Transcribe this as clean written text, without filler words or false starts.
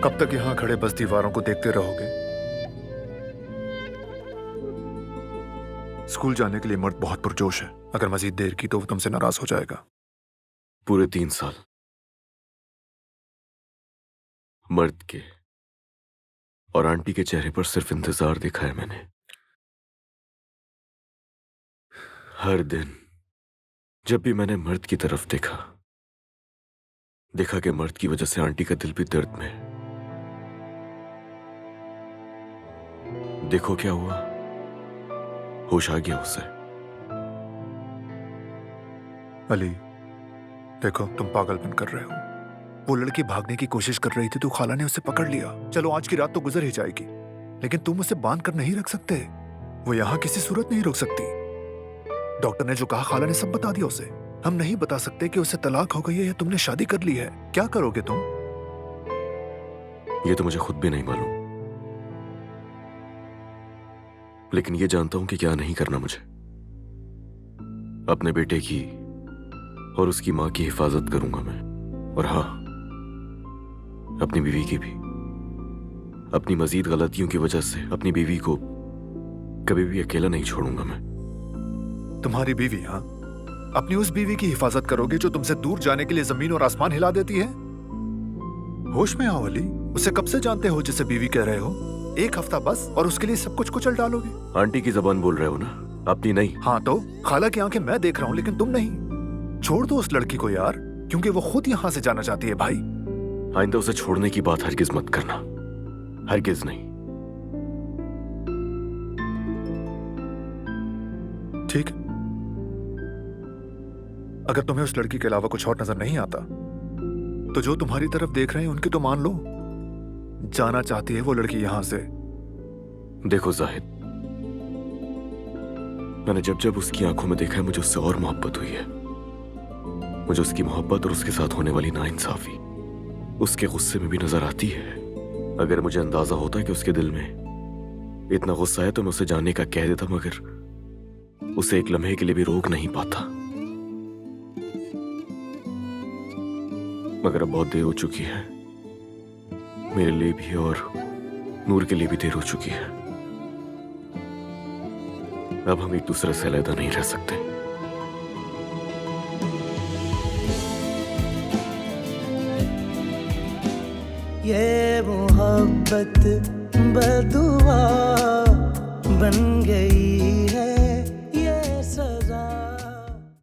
कब तक यहां खड़े बस दीवारों को देखते रहोगे? स्कूल जाने के लिए मर्द बहुत पुरजोश है। अगर मजीद देर की तो वो तुमसे नाराज हो जाएगा। पूरे 3 साल मर्द के और आंटी के चेहरे पर सिर्फ इंतजार देखा है मैंने। हर दिन जब भी मैंने मर्द की तरफ देखा कि मर्द की वजह से आंटी का दिल भी दर्द में है। देखो क्या हुआ, होश आ गया उसे। अली, देखो तुम पागलपन कर रहे हो। वो लड़की भागने की कोशिश कर रही थी तो खाला ने उसे पकड़ लिया। चलो आज की रात तो गुजर ही जाएगी, लेकिन तुम उसे बांध कर नहीं रख सकते। वो यहाँ किसी सूरत नहीं रुक सकती। डॉक्टर ने जो कहा खाला ने सब बता दिया उसे। हम नहीं बता सकते कि उसे तलाक हो गई है या तुमने शादी कर ली है। क्या करोगे तुम? ये तो मुझे खुद भी नहीं मालूम, लेकिन ये जानता हूं कि क्या नहीं करना मुझे। अपने बेटे की और उसकी मां की हिफाजत करूंगा मैं, और हाँ, अपनी बीवी की भी। अपनी मजीद गलतियों की वजह से अपनी बीवी को कभी भी अकेला नहीं छोड़ूंगा मैं। तुम्हारी बीवी? हाँ, अपनी उस बीवी की हिफाजत करोगे जो तुमसे दूर जाने के लिए जमीन और आसमान हिला देती है? होश में आओ अली। उसे कब से जानते हो जिसे बीवी कह रहे हो? एक हफ्ता बस और उसके लिए सब कुछ कुचल डालोगे? आंटी की जबान बोल रहे हो ना, अपनी नहीं। हाँ तो खाला की आंखें मैं देख रहा हूँ लेकिन तुम नहीं। छोड़ दो उस लड़की को यार, क्योंकि वो खुद यहाँ से जाना चाहती है भाई। आइंदा उसे छोड़ने की बात हरगिज मत करना, हरगिज नहीं। ठीक, अगर तुम्हें उस लड़की के अलावा कुछ और नजर नहीं आता तो जो तुम्हारी तरफ देख रहे हैं उनकी तो मान लो। जाना चाहती है वो लड़की यहां से। देखो जाहिद, मैंने जब जब उसकी आंखों में देखा है मुझे उससे और मोहब्बत हुई है। मुझे उसकी मोहब्बत और उसके साथ होने वाली नाइंसाफी उसके गुस्से में भी नजर आती है। अगर मुझे अंदाजा होता कि उसके दिल में इतना गुस्सा है तो मैं उसे जाने का कह देता, मगर उसे एक लम्हे के लिए भी रोक नहीं पाता। मगर अब बहुत देर हो चुकी है, मेरे लिए भी और नूर के लिए भी देर हो चुकी है। अब हम एक दूसरे से अलग नहीं रह सकते। ये मोहब्बत बदुआ बन गई है।